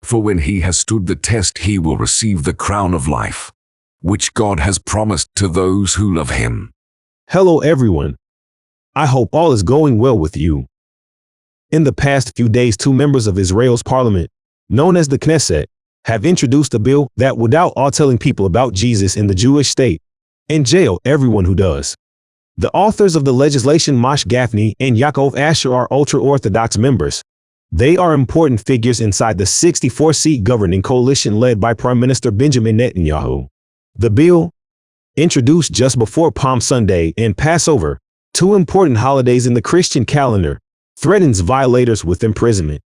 For when he has stood the test, he will receive the crown of life, which God has promised to those who love him. Hello everyone. I hope all is going well with you. In the past few days, two members of Israel's parliament, known as the Knesset, have introduced a bill that would outlaw telling people about Jesus in the Jewish state and jail everyone who does. The authors of the legislation, Moshe Gafni and Yaakov Asher, are ultra-Orthodox members. They are important figures inside the 64-seat governing coalition led by Prime Minister Benjamin Netanyahu. The bill, introduced just before Palm Sunday and Passover, two important holidays in the Christian calendar, threatens violators with imprisonment.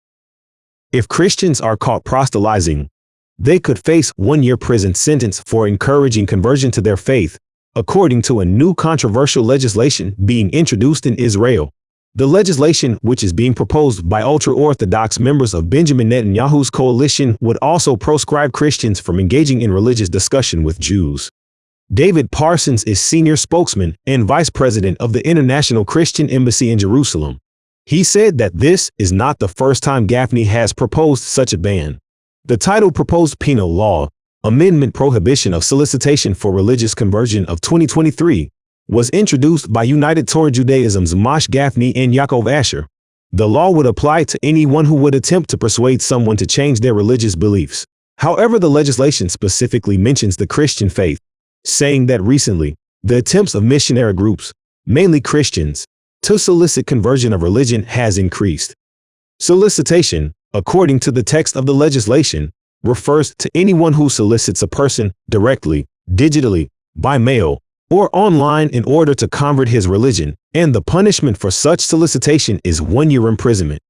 If Christians are caught proselytizing, they could face 1-year prison sentence for encouraging conversion to their faith, according to a new controversial legislation being introduced in Israel. The legislation, which is being proposed by ultra-Orthodox members of Benjamin Netanyahu's coalition, would also proscribe Christians from engaging in religious discussion with Jews. David Parsons is senior spokesman and vice president of the International Christian Embassy in Jerusalem. He said that this is not the first time Gafni has proposed such a ban. The Titled Proposed Penal Law, Amendment Prohibition of Solicitation for Religious Conversion of 2023, was introduced by United Torah Judaism's Moshe Gafni and Yaakov Asher. The law would apply to anyone who would attempt to persuade someone to change their religious beliefs. However, the legislation specifically mentions the Christian faith, saying that recently, the attempts of missionary groups, mainly Christians, to solicit conversion of religion has increased. Solicitation, according to the text of the legislation, refers to anyone who solicits a person directly, digitally, by mail, or online in order to convert his religion, and the punishment for such solicitation is 1 year imprisonment.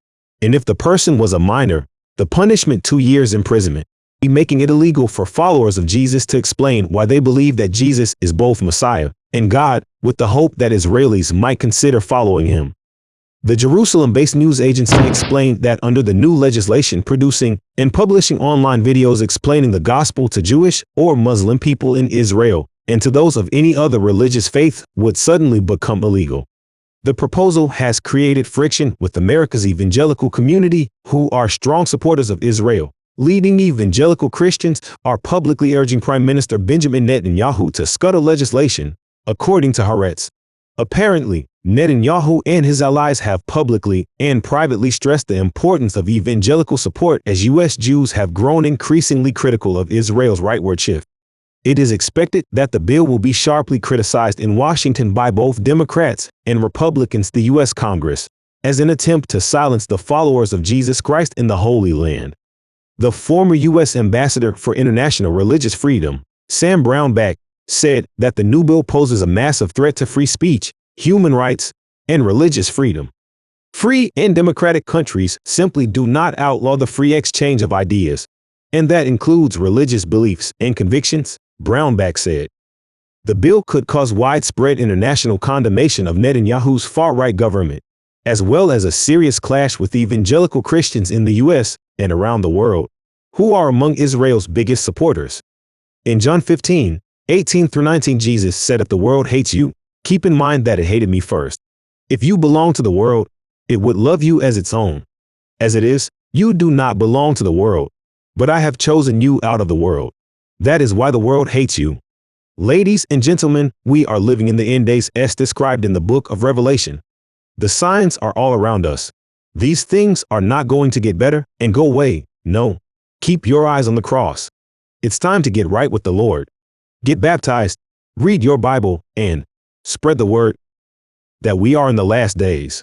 And if the person was a minor, the punishment 2 years imprisonment, making it illegal for followers of Jesus to explain why they believe that Jesus is both Messiah and God, with the hope that Israelis might consider following him. The Jerusalem-based news agency explained that under the new legislation, producing and publishing online videos explaining the gospel to Jewish or Muslim people in Israel and to those of any other religious faith would suddenly become illegal. The proposal has created friction with America's evangelical community, who are strong supporters of Israel. Leading evangelical Christians are publicly urging Prime Minister Benjamin Netanyahu to scuttle legislation, according to Haaretz. Apparently, Netanyahu and his allies have publicly and privately stressed the importance of evangelical support as U.S. Jews have grown increasingly critical of Israel's rightward shift. It is expected that the bill will be sharply criticized in Washington by both Democrats and Republicans, the U.S. Congress, as an attempt to silence the followers of Jesus Christ in the Holy Land. The former U.S. Ambassador for International Religious Freedom, Sam Brownback, said that the new bill poses a massive threat to free speech, human rights, and religious freedom. Free and democratic countries simply do not outlaw the free exchange of ideas, and that includes religious beliefs and convictions, Brownback said. The bill could cause widespread international condemnation of Netanyahu's far-right government, as well as a serious clash with evangelical Christians in the U.S. and around the world, who are among Israel's biggest supporters. In John 15:18-19, Jesus said, "If the world hates you, keep in mind that it hated me first. If you belong to the world, it would love you as its own. As it is, you do not belong to the world, but I have chosen you out of the world. That is why the world hates you." Ladies and gentlemen, we are living in the end days as described in the book of Revelation. The signs are all around us. These things are not going to get better and go away. No. Keep your eyes on the cross. It's time to get right with the Lord. Get baptized, read your Bible, and spread the word that we are in the last days.